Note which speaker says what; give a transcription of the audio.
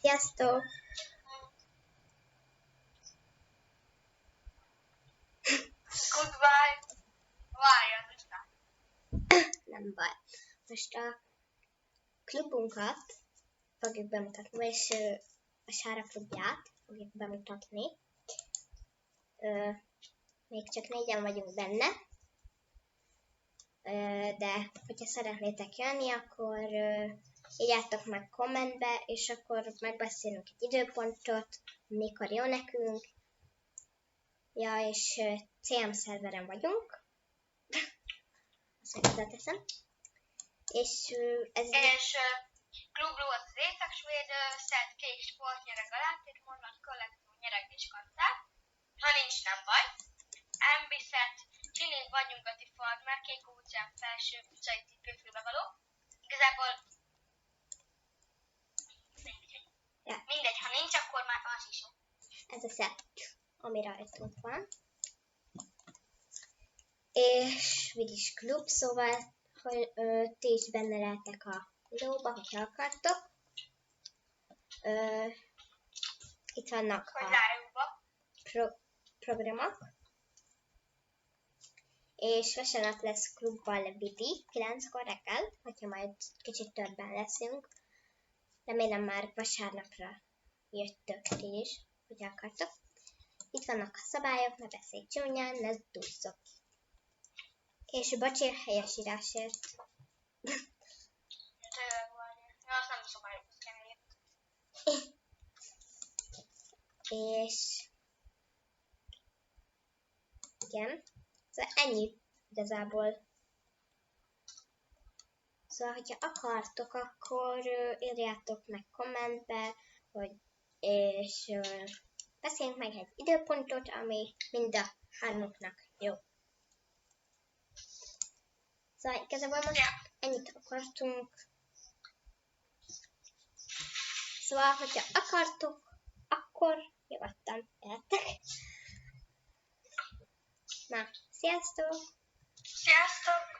Speaker 1: Sziasztok!
Speaker 2: Goodbye! Várjál, aztán.
Speaker 1: Nem baj. Most a klubunkat fogjuk bemutatni, vagyis a Sára klubját fogjuk bemutatni. Még csak 4-en vagyunk benne, de hogyha szeretnétek jönni, akkor írjátok meg kommentbe, és akkor megbeszélünk egy időpontot, mikor jó nekünk. Ja, és CM szerveren vagyunk. Azt meghozzáteszem. És ez...
Speaker 2: És klubról az észak-svéd szed kék sportnyereg alátét, mondat kollektív nyeregés kantát. Ha nincs, nem baj. Embiszet, csinén vagyunk a ti farmer, kék utcán felső utcai cipőfülbe való. Igazából mindegy, ha nincs, akkor már az is jó.
Speaker 1: Ez a szett, ami rajtunk van. És vidis klub, szóval hogy ti is benne lehetek a videóba, hogyha akartok. Itt vannak
Speaker 2: Hogy
Speaker 1: a programok. És vasárnap lesz klubbal vidi, 9-kor reggel, hogyha majd kicsit többen leszünk. Remélem már vasárnapra jöttök ti is, hogy akartok. Itt vannak a szabályok, ne beszélj csúnyán, ne dúzzok. És bocsi a helyesírásért.
Speaker 2: tényleg várjál. Ja, azt nem szabályokhoz kell írni.
Speaker 1: És igen, szóval ennyi igazából. Szóval, hogyha akartok, akkor írjátok meg kommentbe, hogy és beszéljünk meg egy időpontot, ami mind a hármuknak jó. Szóval igazából most ennyit akartunk. Szóval, hogyha akartok, akkor nyugodtan jöttek. Na, sziasztok!
Speaker 2: Sziasztok!